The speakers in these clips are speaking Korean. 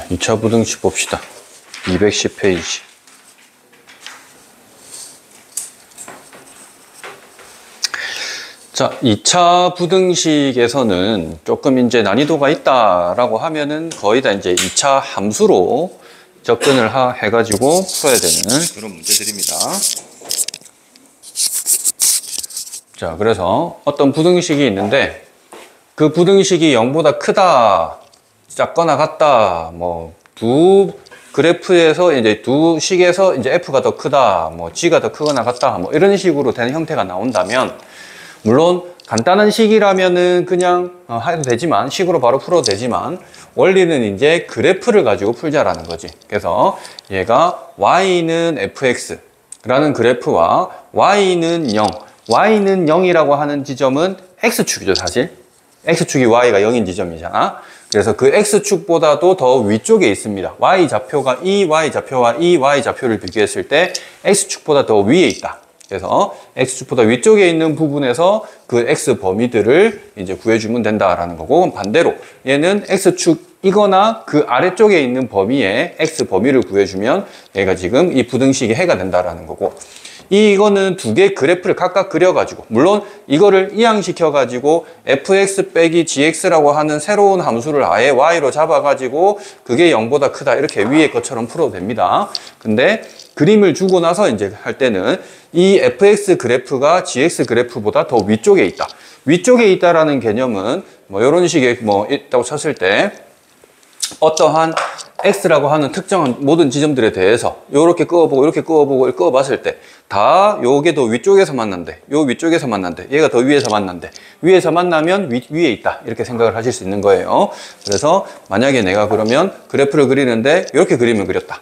2차 부등식 봅시다. 210페이지. 자, 2차 부등식에서는 조금 이제 난이도가 있다라고 하면은 거의 다 이제 2차 함수로 접근을 해가지고 풀어야 되는 그런 문제들입니다. 자, 그래서 어떤 부등식이 있는데 그 부등식이 0보다 크다, 작거나 같다, 뭐 두 그래프에서 이제 두 식에서 이제 f가 더 크다, 뭐 g가 더 크거나 같다, 뭐 이런 식으로 되는 형태가 나온다면, 물론 간단한 식이라면은 그냥 해도 되지만, 식으로 바로 풀어도 되지만, 원리는 이제 그래프를 가지고 풀자라는 거지. 그래서 얘가 y는 fx라는 그래프와 y는 0, y는 0이라고 하는 지점은 x축이죠, 사실. x축이 y가 0인 지점이잖아. 그래서 그 x축보다도 더 위쪽에 있습니다. y좌표가 이 y좌표와 이 y좌표를 비교했을 때 x축보다 더 위에 있다. 그래서 x축보다 위쪽에 있는 부분에서 그 x 범위들을 이제 구해주면 된다라는 거고, 반대로 얘는 x축이거나 그 아래쪽에 있는 범위에 x 범위를 구해주면 얘가 지금 이 부등식이 해가 된다라는 거고, 이거는 두 개의 그래프를 각각 그려가지고, 물론 이거를 이항시켜가지고 fx 빼기 gx라고 하는 새로운 함수를 아예 y로 잡아가지고 그게 0보다 크다 이렇게 위에 것처럼 풀어도 됩니다. 근데 그림을 주고 나서 이제 할 때는 이 fx 그래프가 gx 그래프보다 더 위쪽에 있다. 위쪽에 있다라는 개념은 뭐 이런 식의 뭐 있다고 쳤을 때 어떠한 x라고 하는 특정한 모든 지점들에 대해서 이렇게 끄어보고 이렇게 끄어보고 끄어봤을 때 다 요게 더 위쪽에서 만난대, 요 위쪽에서 만난대, 얘가 더 위에서 만난대, 위에서 만나면 위에 있다 이렇게 생각을 하실 수 있는 거예요. 그래서 만약에 내가 그러면 그래프를 그리는데 이렇게 그림을 그렸다.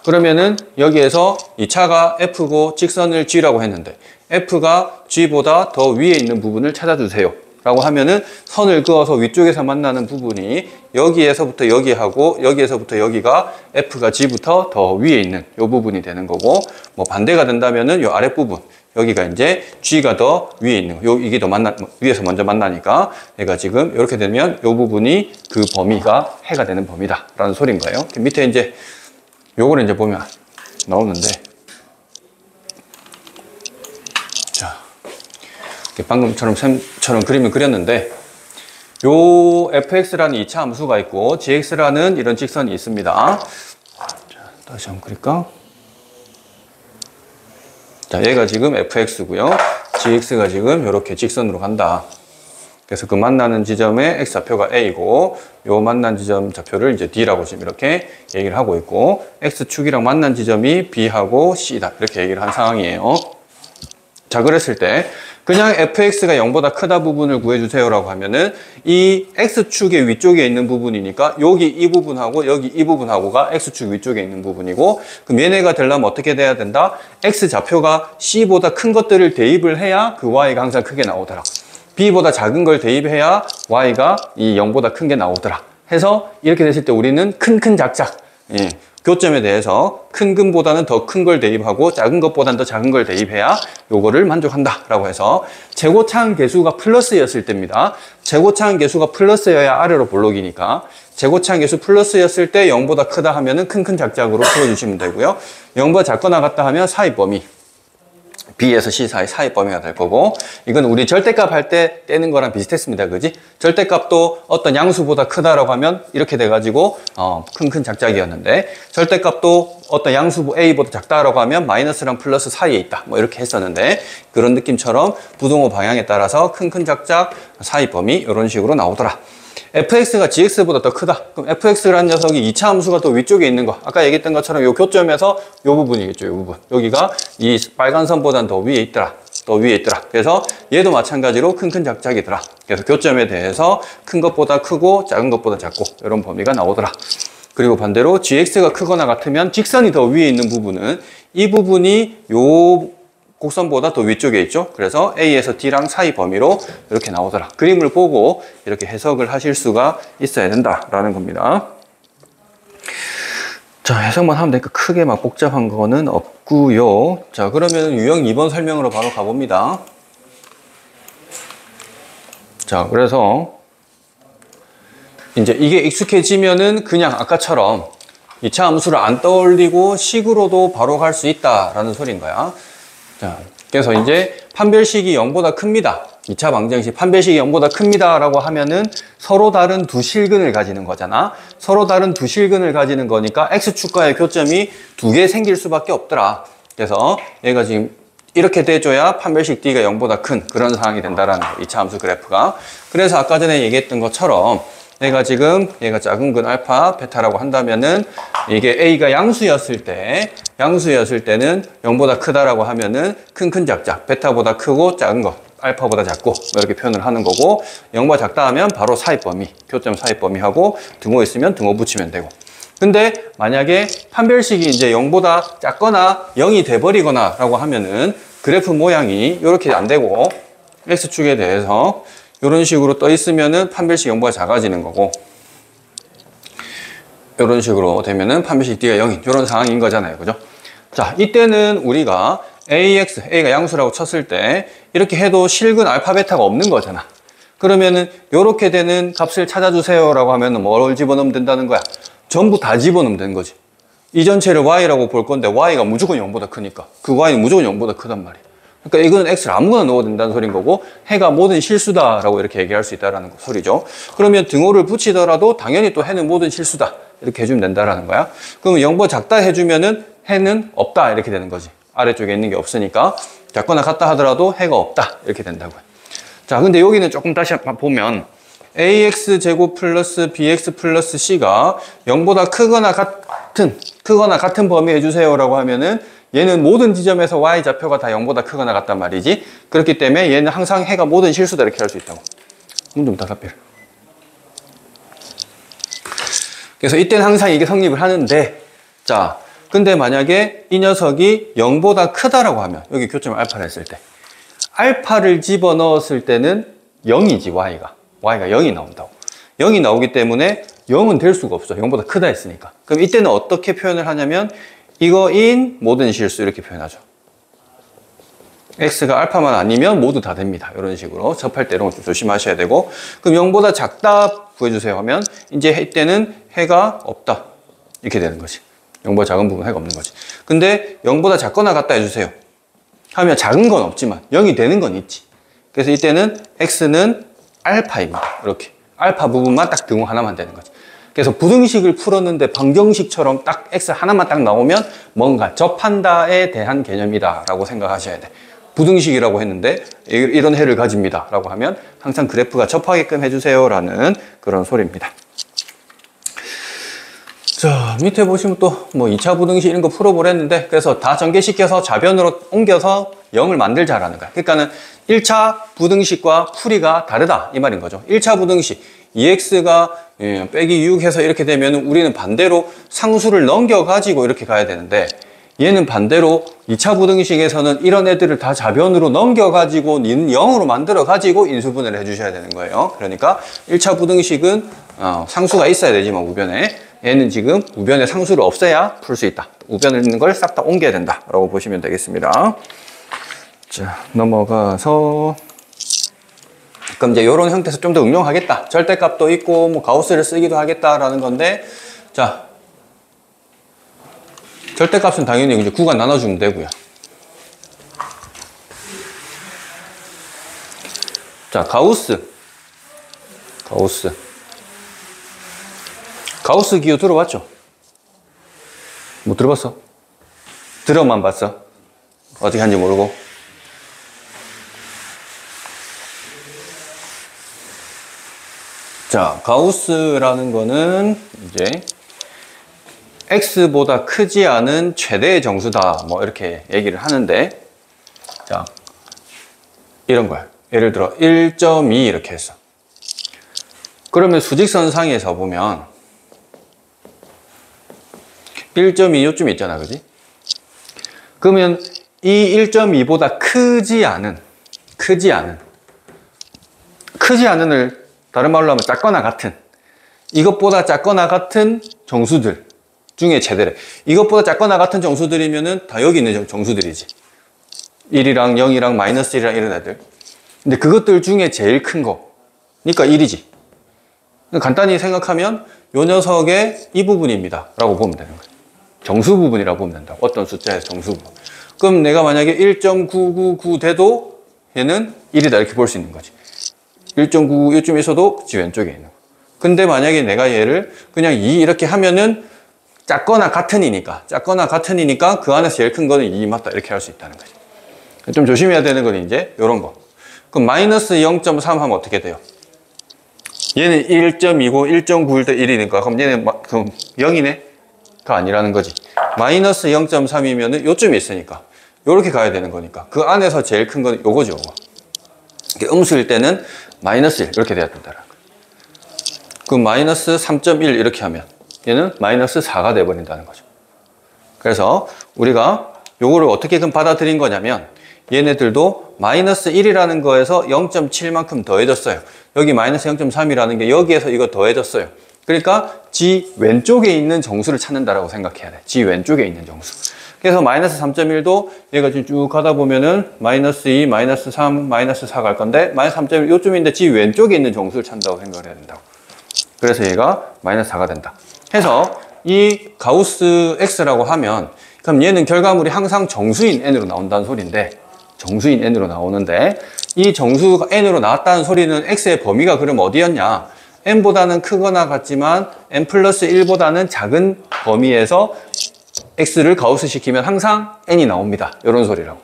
그러면은 여기에서 이 차가 f고 직선을 g라고 했는데 f가 g보다 더 위에 있는 부분을 찾아주세요 라고 하면은 선을 그어서 위쪽에서 만나는 부분이 여기에서부터 여기하고 여기에서부터 여기가 f가 g부터 더 위에 있는 이 부분이 되는 거고, 뭐 반대가 된다면은 이 아랫부분 여기가 이제 g가 더 위에 있는 이게 더 위에서 먼저 만나니까 얘가 지금 이렇게 되면 이 부분이 그 범위가 해가 되는 범위다 라는 소리인 거예요. 밑에 이제 요거를 이제 보면 나오는데, 자, 방금처럼 그림을 그렸는데 요 fx라는 2차 함수가 있고 gx라는 이런 직선이 있습니다. 자, 다시 한번 그릴까? 자, 얘가 지금 fx고요. gx가 지금 이렇게 직선으로 간다. 그래서 그 만나는 지점의 x좌표가 a고 요 만난 지점 좌표를 이제 d라고 지금 이렇게 얘기를 하고 있고, x축이랑 만난 지점이 b하고 c다 이렇게 얘기를 한 상황이에요. 자, 그랬을 때 그냥 fx가 0보다 크다 부분을 구해주세요 라고 하면은 이 x축의 위쪽에 있는 부분이니까 여기 이 부분하고 여기 이 부분하고가 x축 위쪽에 있는 부분이고, 그럼 얘네가 되려면 어떻게 돼야 된다? x좌표가 c보다 큰 것들을 대입을 해야 그 y가 항상 크게 나오더라. b보다 작은 걸 대입해야 y가 이 0보다 큰 게 나오더라 해서 이렇게 됐을 때 우리는 큰 작작, 예, 교점에 대해서 큰 근보다는 더 큰 걸 대입하고 작은 것보다는 더 작은 걸 대입해야 요거를 만족한다 라고 해서 최고차항 계수가 플러스였을 때입니다. 최고차항 계수가 플러스여야 아래로 볼록이니까 최고차항 계수 플러스였을 때 0보다 크다 하면은 큰 작작으로 풀어주시면 되고요. 0보다 작거나 같다 하면 사이 범위 B에서 C 사이 사이 범위가 될 거고, 이건 우리 절대값 할 때 떼는 거랑 비슷했습니다. 그지? 절대값도 어떤 양수보다 크다라고 하면 이렇게 돼가지고 큰 작작이었는데, 절대값도 어떤 양수 A보다 작다라고 하면 마이너스랑 플러스 사이에 있다 뭐 이렇게 했었는데, 그런 느낌처럼 부등호 방향에 따라서 큰 작작 사이 범위 이런 식으로 나오더라. fx가 gx보다 더 크다. 그럼 fx라는 녀석이 2차 함수가 더 위쪽에 있는 거, 아까 얘기했던 것처럼 요 교점에서 요 부분이겠죠. 요 부분. 여기가 이 빨간 선보다는 더 위에 있더라. 더 위에 있더라. 그래서 얘도 마찬가지로 큰 작작이더라. 그래서 교점에 대해서 큰 것보다 크고 작은 것보다 작고 이런 범위가 나오더라. 그리고 반대로 gx가 크거나 같으면 직선이 더 위에 있는 부분은 이 부분이 요 곡선보다 더 위쪽에 있죠. 그래서 A에서 D랑 사이 범위로 이렇게 나오더라. 그림을 보고 이렇게 해석을 하실 수가 있어야 된다라는 겁니다. 자, 해석만 하면 되니까 크게 막 복잡한 거는 없고요. 자, 그러면 유형 2번 설명으로 바로 가봅니다. 자, 그래서 이제 이게 익숙해지면은 그냥 아까처럼 2차 함수를 안 떠올리고 식으로도 바로 갈 수 있다라는 소리인 거야. 자, 그래서 이제 판별식이 0보다 큽니다. 2차 방정식 판별식이 0보다 큽니다 라고 하면은 서로 다른 두 실근을 가지는 거잖아. 서로 다른 두 실근을 가지는 거니까 x축과의 교점이 두 개 생길 수밖에 없더라. 그래서 얘가 지금 이렇게 돼줘야 판별식 D가 0보다 큰 그런 상황이 된다라는 거, 2차 함수 그래프가. 그래서 아까 전에 얘기했던 것처럼 얘가 지금 얘가 작은 근 알파, 베타라고 한다면은 이게 A가 양수였을 때는 0보다 크다라고 하면은 큰 작자, 베타보다 크고 작은 거, 알파보다 작고 이렇게 표현을 하는 거고, 0보다 작다 하면 바로 사이 범위, 교점 사이 범위 하고 등호 있으면 등호 붙이면 되고. 근데 만약에 판별식이 이제 0보다 작거나 0이 돼버리거나 라고 하면은 그래프 모양이 이렇게 안 되고 X축에 대해서 이런 식으로 떠 있으면은 판별식 0보다 작아지는 거고, 이런 식으로 되면은 판별식 D가 0인 이런 상황인 거잖아요. 그죠? 자, 이때는 우리가 A가 양수라고 쳤을 때 이렇게 해도 실근 알파 베타가 없는 거잖아. 그러면은 이렇게 되는 값을 찾아주세요 라고 하면은 뭘 집어넣으면 된다는 거야? 전부 다 집어넣으면 되는 거지. 이 전체를 Y라고 볼 건데 Y가 무조건 0보다 크니까 그 Y는 무조건 0보다 크단 말이야. 그러니까 이거는 X를 아무거나 넣어도 된다는 소린 거고, 해가 모든 실수다라고 이렇게 얘기할 수 있다는 소리죠. 그러면 등호를 붙이더라도 당연히 또 해는 모든 실수다 이렇게 해주면 된다라는 거야. 그러면 0보다 작다 해주면은 해는 없다 이렇게 되는 거지. 아래쪽에 있는 게 없으니까 작거나 같다 하더라도 해가 없다 이렇게 된다고요. 자, 근데 여기는 조금 다시 보면 AX 제곱 플러스 BX 플러스 C가 0보다 크거나 같은 범위 해주세요 라고 하면은 얘는 모든 지점에서 Y 좌표가 다 0보다 크거나 같단 말이지. 그렇기 때문에 얘는 항상 해가 모든 실수다 이렇게 할 수 있다고. 문좀 답변. 그래서 이때는 항상 이게 성립을 하는데, 자, 근데 만약에 이 녀석이 0보다 크다라고 하면, 여기 교점을 알파를 했을 때, 알파를 집어넣었을 때는 0이지, Y가 0이 나온다고. 0이 나오기 때문에 0은 될 수가 없어. 0보다 크다 했으니까. 그럼 이때는 어떻게 표현을 하냐면 이거인 모든 실수 이렇게 표현하죠. X가 알파만 아니면 모두 다 됩니다. 이런 식으로 접할 때 이런 거 좀 조심하셔야 되고, 그럼 0보다 작다 구해주세요 하면 이제 이때는 해가 없다 이렇게 되는 거지. 0보다 작은 부분 해가 없는 거지. 근데 0보다 작거나 같다 해주세요 하면 작은 건 없지만 0이 되는 건 있지. 그래서 이때는 X는 알파입니다. 이렇게 알파 부분만 딱 등호 하나만 되는 거지. 그래서 부등식을 풀었는데 방정식처럼 딱 X 하나만 딱 나오면 뭔가 접한다에 대한 개념이다 라고 생각하셔야 돼. 부등식이라고 했는데 이런 해를 가집니다 라고 하면 항상 그래프가 접하게끔 해주세요 라는 그런 소리입니다. 자, 밑에 보시면 또 뭐 2차 부등식 이런 거 풀어보랬는데, 그래서 다 전개시켜서 좌변으로 옮겨서 0을 만들자라는 거야. 그러니까는 1차 부등식과 풀이가 다르다 이 말인 거죠. 1차 부등식 2x가 빼기 6 해서 이렇게 되면 우리는 반대로 상수를 넘겨가지고 이렇게 가야 되는데, 얘는 반대로 2차 부등식에서는 이런 애들을 다 좌변으로 넘겨가지고 0으로 만들어가지고 인수분해를 해주셔야 되는 거예요. 그러니까 1차 부등식은 상수가 있어야 되지만 우변에, 얘는 지금 우변에 상수를 없애야 풀 수 있다. 우변에 있는 걸 싹 다 옮겨야 된다 라고 보시면 되겠습니다. 자, 넘어가서 그럼 이제 이런 형태에서 좀 더 응용하겠다, 절대값도 있고 뭐 가우스를 쓰기도 하겠다라는 건데, 자, 절대값은 당연히 이제 구간 나눠주면 되고요. 자, 가우스 기호 들어봤죠? 못 들어봤어? 들어만 봤어? 어떻게 하는지 모르고. 자, 가우스라는 거는 이제 x보다 크지 않은 최대의 정수다 뭐 이렇게 얘기를 하는데, 자, 이런 거야. 예를 들어 1.2 이렇게 했어. 그러면 수직선상에서 보면 1.2 요쯤 있잖아, 그지? 그러면 이 1.2보다 크지 않은을 다른 말로 하면 작거나 같은, 이것보다 작거나 같은 정수들 중에 최대래. 이것보다 작거나 같은 정수들이면은 다 여기 있는 정수들이지. 1이랑 0이랑 마이너스 1이랑 이런 애들. 근데 그것들 중에 제일 큰 거, 그러니까 1이지. 간단히 생각하면 요 녀석의 이 부분입니다 라고 보면 되는 거예요. 정수 부분이라고 보면 된다고. 어떤 숫자의 정수 부분. 그럼 내가 만약에 1.999 돼도 얘는 1이다 이렇게 볼 수 있는 거지. 1.99 요쯤 있어도 지 왼쪽에 있는 거. 근데 만약에 내가 얘를 그냥 2 이렇게 하면은 작거나 같으니까 그 안에서 제일 큰 거는 2 맞다 이렇게 할 수 있다는 거지. 좀 조심해야 되는 건 이제 요런 거. 그럼 마이너스 0.3 하면 어떻게 돼요? 얘는 1.29, 1.91 대 1이니까 그럼 얘는 그럼 0이네? 가 아니라는 거지. 마이너스 0.3이면은 요쯤에 있으니까 요렇게 가야 되는 거니까 그 안에서 제일 큰 건 요거죠, 요거. 음수일 때는 마이너스 1 이렇게 돼야 된다는 거예요. 그럼 마이너스 3.1 이렇게 하면 얘는 마이너스 4가 돼버린다는 거죠. 그래서 우리가 요거를 어떻게든 받아들인 거냐면 얘네들도 마이너스 1이라는 거에서 0.7만큼 더해졌어요. 여기 마이너스 0.3이라는 게 여기에서 이거 더해졌어요. 그러니까 지 왼쪽에 있는 정수를 찾는다라고 생각해야 돼. 지 왼쪽에 있는 정수. 그래서 마이너스 3.1도 얘가 지금 쭉 가다 보면은 마이너스 2, 마이너스 3, 마이너스 4 갈 건데 마이너스 3.1 요쯤인데 지 왼쪽에 있는 정수를 찾는다고 생각을 해야 된다고. 그래서 얘가 마이너스 4가 된다. 해서 이 가우스 X라고 하면 그럼 얘는 결과물이 항상 정수인 N으로 나온다는 소리인데 정수인 N으로 나오는데 이 정수가 N으로 나왔다는 소리는 X의 범위가 그럼 어디였냐? N보다는 크거나 같지만 N 플러스 1보다는 작은 범위에서 X를 가우스 시키면 항상 N이 나옵니다. 이런 소리라고.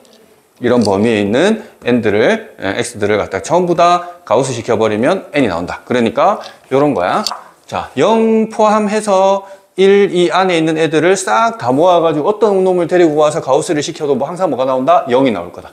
이런 범위에 있는 N들을, X들을 갖다 전부 다 가우스 시켜버리면 N이 나온다. 그러니까 이런 거야. 자, 0 포함해서 1, 이 안에 있는 애들을 싹 다 모아가지고 어떤 놈을 데리고 와서 가우스를 시켜도 뭐 항상 뭐가 나온다? 0이 나올 거다.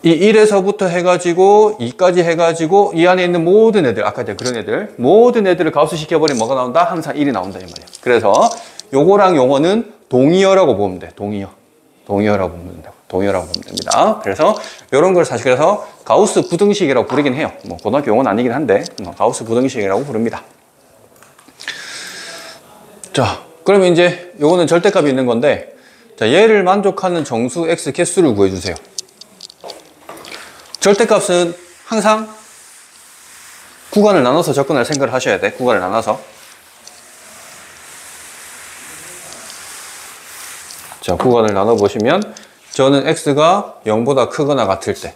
이 1에서부터 해가지고 2까지 해가지고 이 안에 있는 모든 애들, 아까 이제 그런 애들, 모든 애들을 가우스 시켜버리면 뭐가 나온다? 항상 1이 나온다 이 말이야. 그래서 요거랑 요거는 동의어라고 보면 돼. 동의어라고 보면 된다고. 동의어라고 보면 됩니다. 그래서 요런 걸 사실 그래서 가우스 부등식이라고 부르긴 해요. 뭐 고등학교 용어는 아니긴 한데 가우스 부등식이라고 부릅니다. 자, 그러면 이제 요거는 절대값이 있는 건데 자, 얘를 만족하는 정수 x 개수를 구해주세요. 절대값은 항상 구간을 나눠서 접근할 생각을 하셔야 돼. 구간을 나눠서. 자, 구간을 나눠보시면 저는 x가 0보다 크거나 같을 때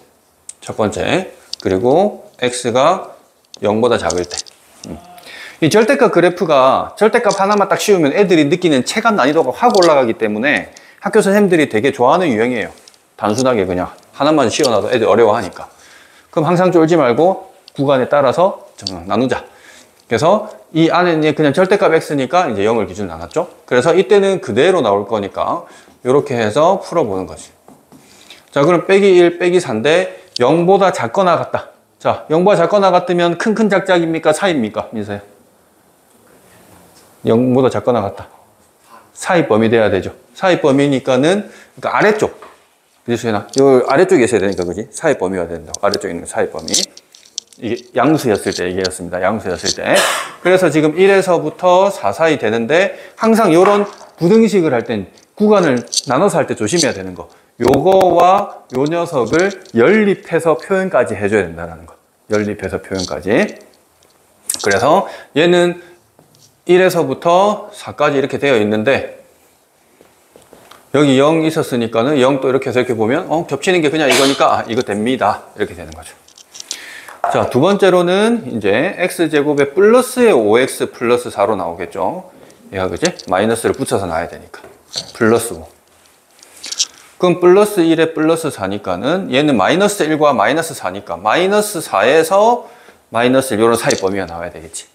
첫 번째, 그리고 x가 0보다 작을 때. 이 절대값 그래프가 절대값 하나만 딱 씌우면 애들이 느끼는 체감 난이도가 확 올라가기 때문에 학교 선생님들이 되게 좋아하는 유형이에요. 단순하게 그냥 하나만 씌워놔도 애들 어려워하니까. 그럼 항상 쫄지 말고 구간에 따라서 나누자. 그래서 이 안에 그냥 절대값 x니까 이제 0을 기준으로 나눴죠. 그래서 이때는 그대로 나올 거니까 이렇게 해서 풀어보는 거지. 자, 그럼 빼기 1, 빼기 4인데 0보다 작거나 같다. 자, 0보다 작거나 같으면 큰 작작입니까? 사이입니까? 민서야. 0보다 작거나 같다. 사이 범위 돼야 되죠. 사이 범위니까는 그러니까 아래쪽. 그지 수연아? 요 아래쪽에 있어야 되니까 그지? 사이 범위가 된다고. 아래쪽에 있는 사이 범위. 이게 양수였을 때 얘기했습니다. 양수였을 때. 그래서 지금 1에서부터 4 사이 되는데 항상 요런 부등식을 할 땐 구간을 나눠서 할 때 조심해야 되는 거. 요거와 요 녀석을 연립해서 표현까지 해줘야 된다는 거. 연립해서 표현까지. 그래서 얘는 1에서부터 4까지 이렇게 되어 있는데 여기 0 있었으니까는 0 또 이렇게 해서 이렇게 보면 겹치는 게 그냥 이거니까 이거 됩니다. 이렇게 되는 거죠. 자, 두 번째로는 이제 x제곱에 플러스의 5x 플러스 4로 나오겠죠. 얘가 그지? 마이너스를 붙여서 놔야 되니까. 플러스 5. 그럼 플러스 1에 플러스 4니까는 얘는 마이너스 1과 마이너스 4니까 마이너스 4에서 마이너스 1 이런 사이 범위가 나와야 되겠지.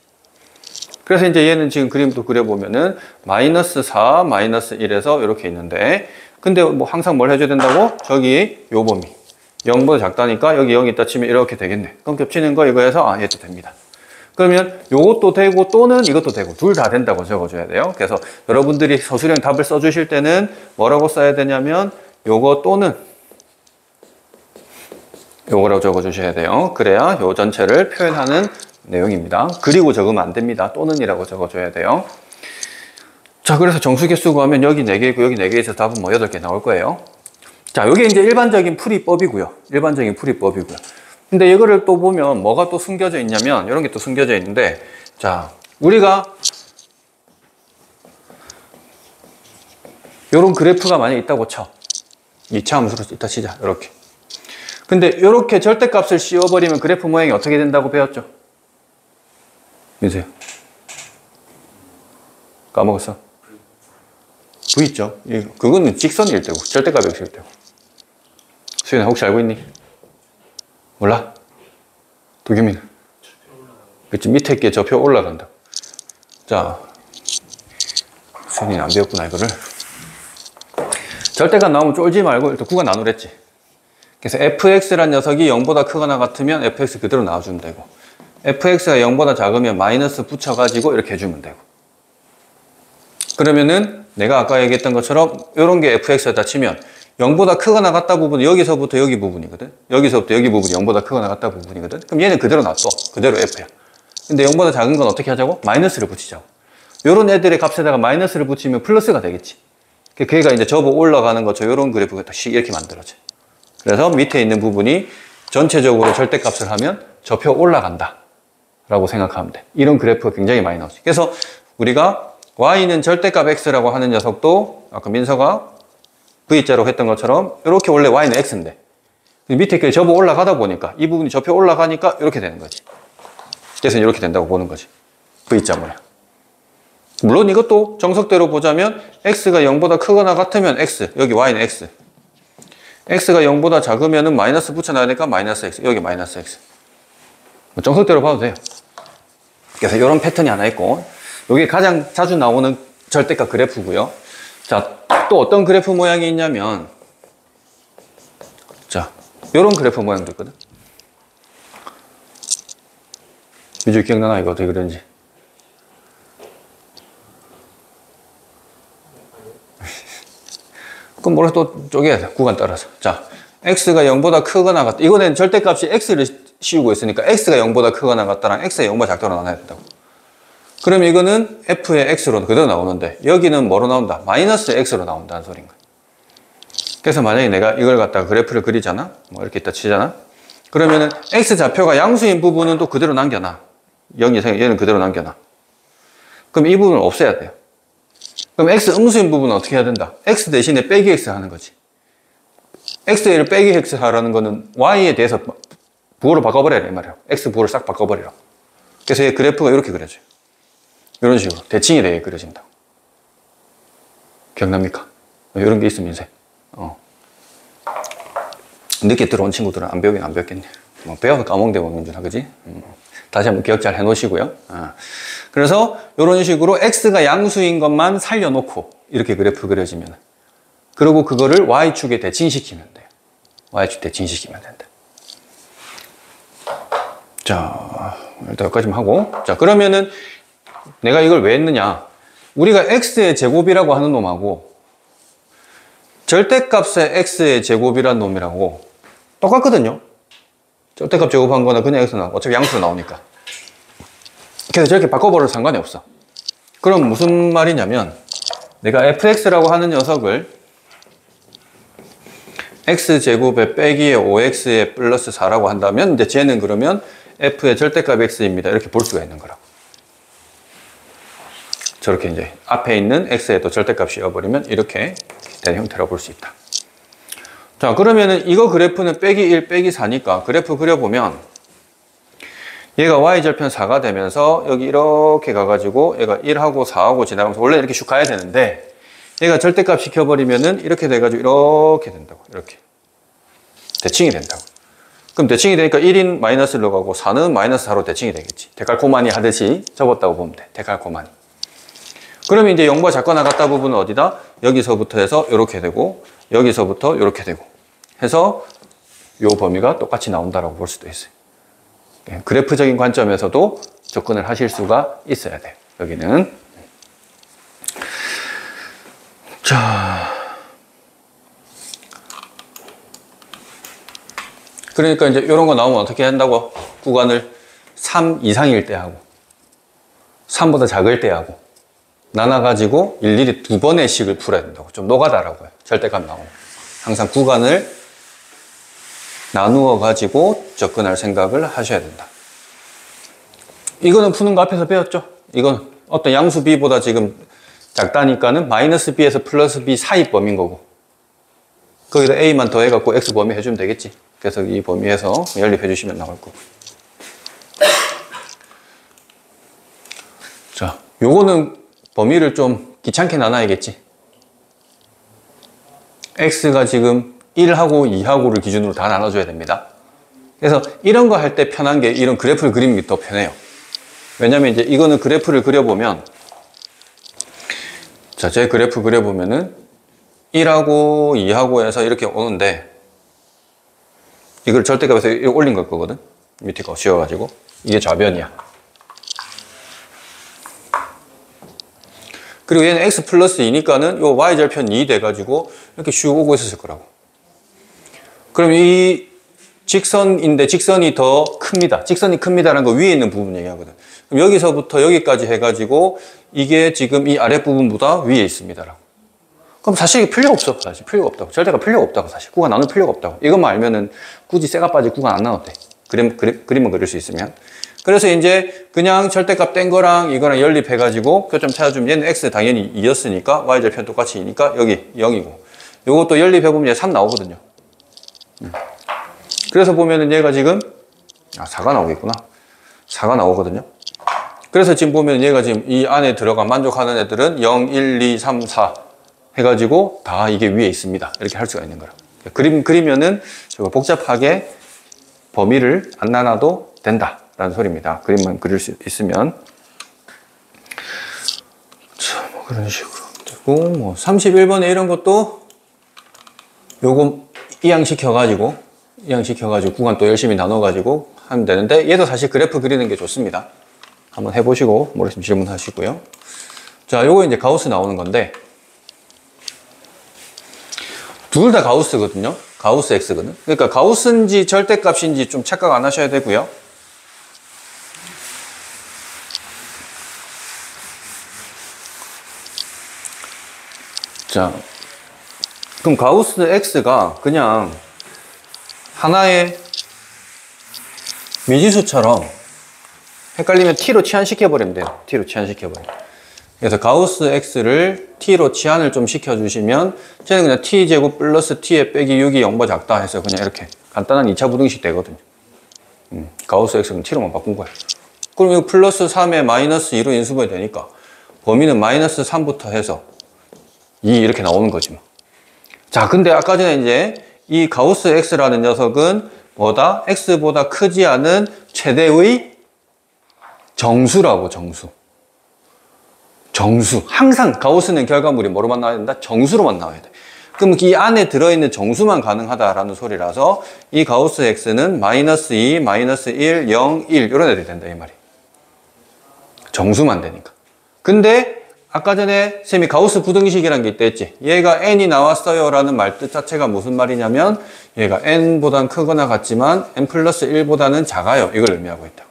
그래서 이제 얘는 지금 그림도 그려보면은 마이너스 4, 마이너스 1에서 이렇게 있는데 근데 뭐 항상 뭘 해줘야 된다고? 저기 요 범위 0보다 작다니까 여기 0이 있다 치면 이렇게 되겠네. 그럼 겹치는 거 이거 해서 얘도 됩니다. 그러면 요것도 되고 또는 이것도 되고 둘 다 된다고 적어줘야 돼요. 그래서 여러분들이 서술형 답을 써주실 때는 뭐라고 써야 되냐면 요거 또는 요거라고 적어주셔야 돼요. 그래야 요 전체를 표현하는 내용입니다. 그리고 적으면 안 됩니다. 또는이라고 적어줘야 돼요. 자, 그래서 정수 개수 구하면 여기 4개이고 여기 4개에서 답은 뭐 8개 나올 거예요. 자, 요게 이제 일반적인 풀이법이고요. 일반적인 풀이법이고요. 근데 이거를 또 보면 뭐가 또 숨겨져 있냐면 이런 게 또 숨겨져 있는데, 자, 우리가 요런 그래프가 만약에 있다고 쳐. 2차 함수로 있다 치자. 이렇게. 근데 이렇게 절대값을 씌워버리면 그래프 모양이 어떻게 된다고 배웠죠? 민수야. 까먹었어? V 있죠? 그거는 직선일 때고 절대값이 없을 때고. 수연아 혹시 알고 있니? 몰라? 도겸이는? 그치, 밑에 게 저표 올라간다. 자, 수연이는 안 배웠구나 이거를. 절대값 나오면 쫄지 말고 일단 구간 나누랬지. 그래서 fx란 녀석이 0보다 크거나 같으면 fx 그대로 나와주면 되고, fx가 0보다 작으면 마이너스 붙여가지고 이렇게 해주면 되고. 그러면은 내가 아까 얘기했던 것처럼 이런 게 fx였다 치면 0보다 크거나 같다 부분은 여기서부터 여기 부분이거든. 여기서부터 여기 부분이 0보다 크거나 같다 부분이거든. 그럼 얘는 그대로 놔둬. 그대로 f야. 근데 0보다 작은 건 어떻게 하자고? 마이너스를 붙이자고. 요런 애들의 값에다가 마이너스를 붙이면 플러스가 되겠지. 걔가 이제 접어 올라가는 것처럼 이런 그래프가 딱 이렇게 만들어져. 그래서 밑에 있는 부분이 전체적으로 절대값을 하면 접혀 올라간다 라고 생각하면 돼. 이런 그래프가 굉장히 많이 나오지. 그래서 우리가 y는 절대값 x라고 하는 녀석도 아까 민서가 v자로 했던 것처럼 이렇게 원래 y는 x인데 밑에 게 접어 올라가다 보니까 이 부분이 접혀 올라가니까 이렇게 되는 거지. 그래서 이렇게 된다고 보는 거지. v자 모양. 물론 이것도 정석대로 보자면 x가 0보다 크거나 같으면 x, 여기 y는 x. x가 0보다 작으면 마이너스 붙여놔야 되니까 마이너스 x, 여기 마이너스 x. 정석대로 봐도 돼요. 그래서 이런 패턴이 하나 있고, 이게 가장 자주 나오는 절대값 그래프고요. 자, 또 어떤 그래프 모양이 있냐면, 자, 이런 그래프 모양도 있거든. 미주 기억나나? 이거 어떻게 그런지. 그럼 뭐라 또 쪼개야 돼. 구간 따라서. 자, x가 0보다 크거나 같다. 이거는 절대값이 x를 씌우고 있으니까 x가 0보다 크거나 같다랑 x가 0보다 작다로 나눠야 된다고. 그럼 이거는 f의 x로 그대로 나오는데 여기는 뭐로 나온다? 마이너스 x로 나온다는 소린 거야. 그래서 만약에 내가 이걸 갖다가 그래프를 그리잖아? 뭐 이렇게 있다 치잖아? 그러면은 x 좌표가 양수인 부분은 또 그대로 남겨놔. 0 이상 얘는 그대로 남겨놔. 그럼 이 부분을 없애야 돼요. 그럼 x 음수인 부분은 어떻게 해야 된다? x 대신에 빼기 x 하는 거지. x를 빼기 x 하라는 거는 y에 대해서 부호를 바꿔버려야 이 말이야. x 부호를 싹 바꿔버리라. 그래서 이 그래프가 이렇게 그려져요. 이런 식으로 대칭이 되게 그려진다고. 기억납니까? 이런 게 있으면 이제 늦게 들어온 친구들은 안 배우긴 안 배웠겠네. 뭐 배워서 까먹는데 먹는 줄 하겠지? 다시 한번 기억 잘 해놓으시고요. 그래서 이런 식으로 x가 양수인 것만 살려놓고 이렇게 그래프 그려지면, 그리고 그거를 y축에 대칭시키면 돼요. y축 대칭시키면 된다. 자, 일단 여기까지만 하고, 자, 그러면은 내가 이걸 왜 했느냐? 우리가 x의 제곱이라고 하는 놈하고 절대값의 x의 제곱이라는 놈이라고 똑같거든요. 절대값 제곱한 거나 그냥 x나 어차피 양수로 나오니까. 그래서 저렇게 바꿔버려도 상관이 없어. 그럼 무슨 말이냐면 내가 fx라고 하는 녀석을 x제곱에 빼기에 5x에 플러스 4라고 한다면 이제 쟤는 그러면 f의 절대값 x입니다. 이렇게 볼 수가 있는 거라고. 저렇게 이제 앞에 있는 x에 또 절대값 씌워버리면 이렇게 된 형태로 볼 수 있다. 자, 그러면은 이거 그래프는 빼기 1, 빼기 4니까 그래프 그려보면 얘가 y절편 4가 되면서 여기 이렇게 가가지고 얘가 1하고 4하고 지나가면서 원래 이렇게 슉 가야 되는데 얘가 절대값 시켜버리면은 이렇게 돼가지고 이렇게 된다고. 이렇게. 대칭이 된다고. 그럼 대칭이 되니까 1인 마이너스로 가고 4는 마이너스 4로 대칭이 되겠지. 데칼코마니 하듯이 접었다고 보면 돼. 데칼코마니. 그러면 이제 0과 작거나 같다 부분은 어디다? 여기서부터 해서 이렇게 되고 여기서부터 이렇게 되고 해서 이 범위가 똑같이 나온다라고 볼 수도 있어요. 그래프적인 관점에서도 접근을 하실 수가 있어야 돼요. 여기는. 자, 그러니까 이제 이런 거 나오면 어떻게 한다고? 구간을 3 이상일 때 하고 3보다 작을 때 하고 나눠가지고 일일이 2번의 식을 풀어야 된다고. 좀 노가다라고 해요. 절대값 나오면. 항상 구간을 나누어 가지고 접근할 생각을 하셔야 된다. 이거는 푸는 거 앞에서 배웠죠? 이건 어떤 양수 b보다 지금 작다니까는 마이너스 b에서 플러스 b 사이 범위인 거고, 거기다 a만 더해갖고 x 범위 해주면 되겠지. 그래서 이 범위에서 연립해 주시면 나올 거고. 자, 요거는 범위를 좀 귀찮게 나눠야겠지. x가 지금 1하고 2하고를 기준으로 다 나눠줘야 됩니다. 그래서 이런 거 할 때 편한 게 이런 그래프를 그리는 게 더 편해요. 왜냐면 이제 이거는 그래프를 그려보면, 자, 제 그래프 그려보면은 1하고 2하고 해서 이렇게 오는데, 이걸 절대값에서 올린 걸 거거든. 밑에 거 씌워가지고. 이게 좌변이야. 그리고 얘는 x 플러스 2니까는 요 y절편 2 돼가지고 이렇게 슉 오고 있었을 거라고. 그럼 이 직선인데 직선이 더 큽니다. 직선이 큽니다라는 거 위에 있는 부분 얘기하거든. 그럼 여기서부터 여기까지 해가지고 이게 지금 이 아랫부분보다 위에 있습니다라고. 그럼 사실 이게 필요가 없어. 사실 필요가 없다고. 절대가 필요가 없다고. 사실 구간 나눌 필요가 없다고. 이것만 알면은 굳이 쇠가 빠질 구간 안 나눠도 돼. 그림만 그릴 수 있으면. 그래서 이제 그냥 절대값 뗀 거랑 이거랑 연립해가지고 교점 찾아주면 얘는 x 당연히 2였으니까 y절편 똑같이 2니까 여기 0이고, 요것도 연립해보면 얘 3 나오거든요. 그래서 보면은 얘가 지금 4가 나오겠구나. 4가 나오거든요. 그래서 지금 보면 얘가 지금 이 안에 들어가 만족하는 애들은 0, 1, 2, 3, 4 해가지고 다 이게 위에 있습니다. 이렇게 할 수가 있는 거라. 그림 그리면은 복잡하게 범위를 안 나눠도 된다 라는 소리입니다. 그림만 그릴 수 있으면. 자, 뭐 그런 식으로 되고, 뭐 31번에 이런 것도 요거 이항시켜가지고 구간 또 열심히 나눠가지고 하면 되는데, 얘도 사실 그래프 그리는 게 좋습니다. 한번 해보시고 모르시면 질문하시고요. 자, 요거 이제 가우스 나오는 건데, 둘 다 가우스거든요. 가우스 x거든. 그러니까 가우스인지 절대값인지 좀 착각 안 하셔야 되고요. 자, 그럼 가우스 x가 그냥 하나의 미지수처럼 헷갈리면 t로 치환시켜버리면 돼요. t로 치환시켜버리면. 그래서 가우스 x를 t로 치환을 좀 시켜주시면 쟤는 그냥 t제곱 플러스 t에 빼기 6이 0보다 작다 해서 그냥 이렇게 간단한 2차 부등식 되거든요. 가우스 x는 t로만 바꾼 거야. 그럼 이거 플러스 3에 마이너스 2로 인수분해 되니까 범위는 마이너스 3부터 해서 2 이렇게 나오는 거지 뭐. 자, 근데 아까 전에 이제 이 가우스 x라는 녀석은 뭐다? x보다 크지 않은 최대의 정수라고. 정수. 항상 가우스는 결과물이 뭐로만 나와야 된다? 정수로만 나와야 돼. 그럼 이 안에 들어있는 정수만 가능하다라는 소리라서 이 가우스 x는 마이너스 2, 마이너스 1, 0, 1 이런 애들이 된다 이 말이. 정수만 되니까. 근데 아까 전에 쌤이 가우스 부등식이라는 게 있다 했지. 얘가 n이 나왔어요 라는 말 뜻 자체가 무슨 말이냐면 얘가 n보단 크거나 같지만 n 플러스 1보다는 작아요. 이걸 의미하고 있다.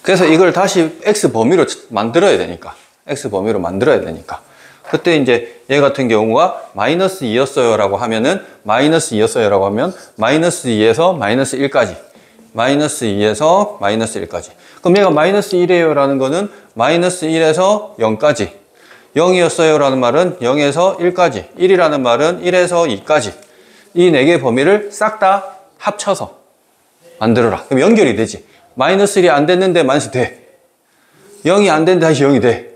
그래서 이걸 다시 x 범위로 만들어야 되니까. x 범위로 만들어야 되니까. 그때 이제 얘 같은 경우가 마이너스 2였어요 라고 하면은 마이너스 2였어요 라고 하면 마이너스 2에서 마이너스 1까지. 마이너스 2에서 마이너스 1까지. 그럼 얘가 마이너스 1이에요 라는 거는 마이너스 1에서 0까지. 0이었어요 라는 말은 0에서 1까지. 1이라는 말은 1에서 2까지. 이 4개의 범위를 싹 다 합쳐서 만들어라. 그럼 연결이 되지. 마이너스 1이 안 됐는데 마이너스 돼. 0이 안 됐는데 다시 0이 돼.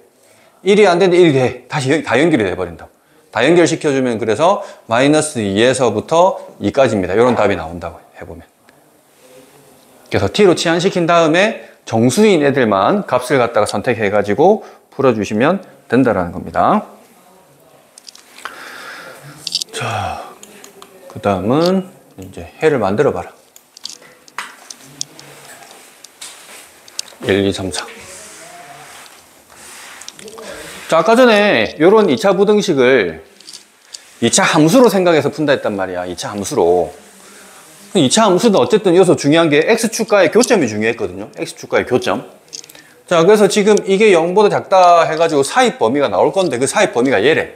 1이 안 됐는데 1이 돼. 다시 다 연결이 돼버린다. 다 연결시켜주면 그래서 마이너스 2에서부터 2까지입니다. 이런 답이 나온다고 해보면. 그래서 t로 치환시킨 다음에 정수인 애들만 값을 갖다가 선택해가지고 풀어주시면 된다라는 겁니다. 자, 그 다음은 이제 해를 만들어 봐라. 1, 2, 3, 4. 자, 아까 전에 이런 2차 부등식을 2차 함수로 생각해서 푼다 했단 말이야. 2차 함수로. 2차 함수는 어쨌든 여기서 중요한 게 x축과의 교점이 중요했거든요. x축과의 교점. 자, 그래서 지금 이게 0보다 작다 해가지고 사입 범위가 나올 건데 그 사입 범위가 얘래.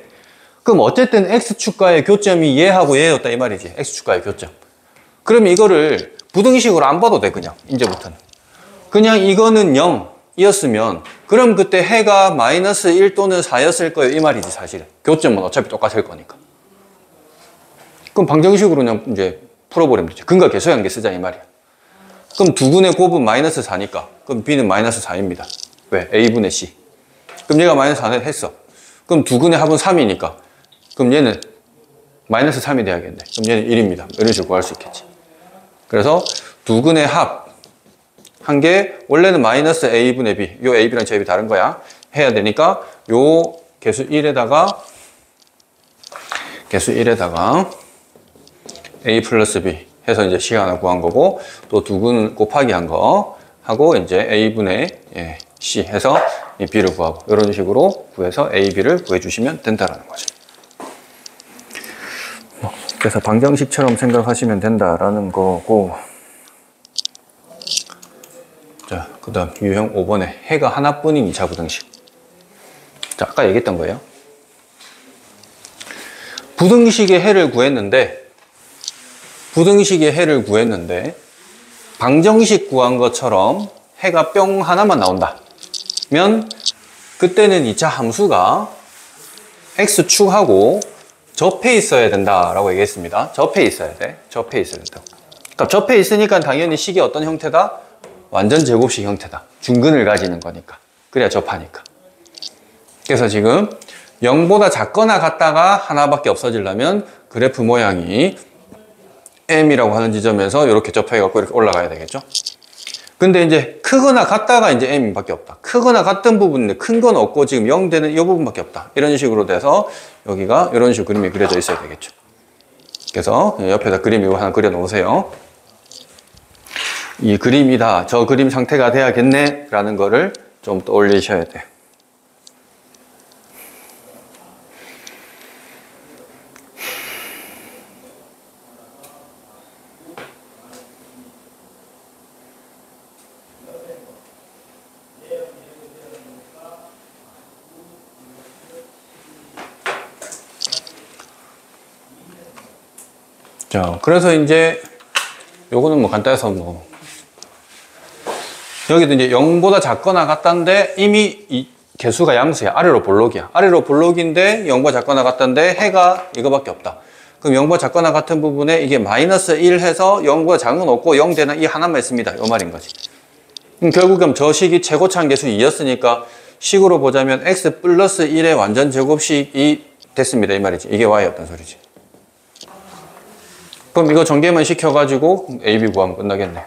그럼 어쨌든 x축과의 교점이 얘하고 얘였다 이 말이지. x축과의 교점. 그럼 이거를 부등식으로 안 봐도 돼, 그냥. 이제부터는. 그냥 이거는 0이었으면, 그럼 그때 해가 마이너스 1 또는 4였을 거예요. 이 말이지, 사실은. 교점은 어차피 똑같을 거니까. 그럼 방정식으로 그냥 이제 풀어버리면 되죠. 근과 계수관계 쓰자, 이 말이야. 그럼 두근의 곱은 마이너스 4니까. 그럼 B는 마이너스 4입니다. 왜? A분의 C. 그럼 얘가 마이너스 4는 했어. 그럼 두근의 합은 3이니까. 그럼 얘는 마이너스 3이 돼야겠네. 그럼 얘는 1입니다. 이런 식으로 구할 수 있겠지. 그래서 두근의 합 한 게 원래는 마이너스 A분의 B. 요 AB랑 저 AB 다른 거야. 해야 되니까 요 개수 1에다가 A 플러스 B 해서 이제 C 하나 구한 거고, 또 두근 곱하기 한 거 하고 이제 A분의 C 해서 이 B를 구하고, 이런 식으로 구해서 A, B를 구해주시면 된다라는 거죠. 그래서 방정식처럼 생각하시면 된다라는 거고, 자, 그 다음 유형 5번에 해가 하나뿐인 2차 부등식. 자, 아까 얘기했던 거예요. 부등식의 해를 구했는데 방정식 구한 것처럼 해가 뿅 하나만 나온다면 그때는 2차 함수가 x축하고 접해 있어야 된다라고 얘기했습니다. 접해 있어야 돼. 접해 있어야 된다. 그러니까 접해 있으니까 당연히 식이 어떤 형태다? 완전 제곱식 형태다. 중근을 가지는 거니까. 그래야 접하니까. 그래서 지금 0보다 작거나 같다가 하나밖에 없어지려면 그래프 모양이 M이라고 하는 지점에서 이렇게 접해갖고 이렇게 올라가야 되겠죠. 근데 이제 크거나 같다가 이제 M밖에 없다. 크거나 같은 부분인데 큰 건 없고 지금 0 되는 이 부분밖에 없다. 이런 식으로 돼서 여기가 이런 식으로 그림이 그려져 있어야 되겠죠. 그래서 옆에다 그림 이거 하나 그려 놓으세요. 이 그림이다. 저 그림 상태가 돼야겠네. 라는 거를 좀 떠올리셔야 돼요. 자, 그래서 이제 요거는 뭐 간단해서 뭐 여기도 이제 0보다 작거나 같다는데 이미 이 개수가 양수야. 아래로 볼록이야. 아래로 볼록인데 0보다 작거나 같다는데 해가 이거밖에 없다. 그럼 0보다 작거나 같은 부분에 이게 마이너스 1 해서 0보다 작은 건 없고 0 되는 이 하나만 있습니다. 요 말인 거지. 그럼 결국은 저 식이 최고차한 개수 2였으니까 식으로 보자면 x 플러스 1의 완전 제곱식이 됐습니다. 이 말이지. 이게 y였단 소리지. 그럼 이거 전개만 시켜가지고 a, b 구하면 끝나겠네.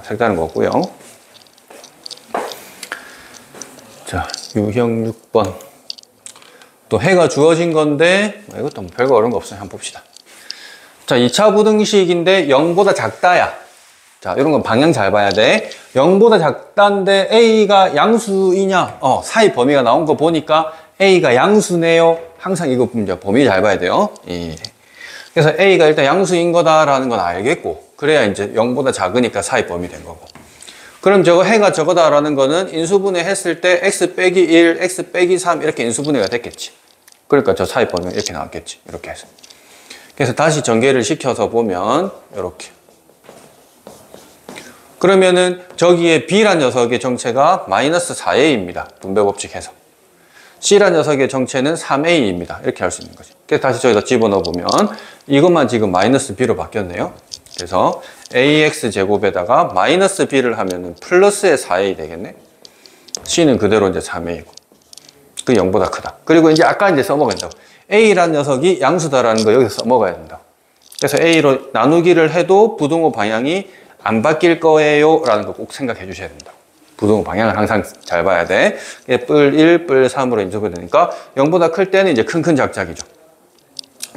색다른 거 없고요. 자, 유형 6번. 또 해가 주어진 건데 이것도 뭐 별거 어려운 거 없어요. 한번 봅시다. 자, 2차 부등식인데 0보다 작다야. 자, 이런 건 방향 잘 봐야 돼. 0보다 작다인데 a가 양수이냐? 사이 범위가 나온 거 보니까 a가 양수네요. 항상 이거 이제 범위 잘 봐야 돼요. 예. 그래서 a가 일단 양수인 거다라는 건 알겠고, 그래야 이제 0보다 작으니까 사이 범위 된 거고. 그럼 저거 해가 저거다라는 거는 인수분해 했을 때 x 빼기 1, x 빼기 3 이렇게 인수분해가 됐겠지. 그러니까 저 사이 범위가 이렇게 나왔겠지. 이렇게 해서. 그래서 다시 전개를 시켜서 보면 이렇게. 그러면은 저기에 b란 녀석의 정체가 마이너스 4a입니다. 분배법칙 해서. C란 녀석의 정체는 3a입니다. 이렇게 할 수 있는 거죠. 그래서 다시 저기다 집어넣어 보면 이것만 지금 마이너스 b로 바뀌었네요. 그래서 ax 제곱에다가 마이너스 b를 하면은 플러스의 4a 되겠네. C는 그대로 이제 3a고. 그 0보다 크다. 그리고 이제 아까 이제 써먹어야 된다고. a란 녀석이 양수다라는 거 여기서 써먹어야 된다. 그래서 a로 나누기를 해도 부등호 방향이 안 바뀔 거예요. 라는 거 꼭 생각해 주셔야 된다. 부등호 방향을 항상 잘 봐야 돼. 뿔 1, 뿔 3으로 인수분해 되니까 0보다 클 때는 이제 큰 작작이죠.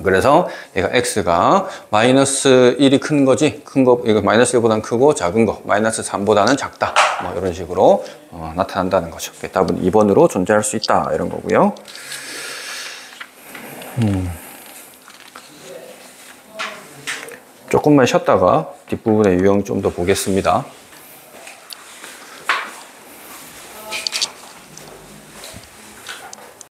그래서 얘가 x가 마이너스 1이 큰 거지. 큰 거, 이거 마이너스 1보다는 크고 작은 거, 마이너스 3보다는 작다. 뭐 이런 식으로 나타난다는 거죠. 답은 2번으로 존재할 수 있다. 이런 거고요. 조금만 쉬었다가 뒷부분의 유형 좀 더 보겠습니다.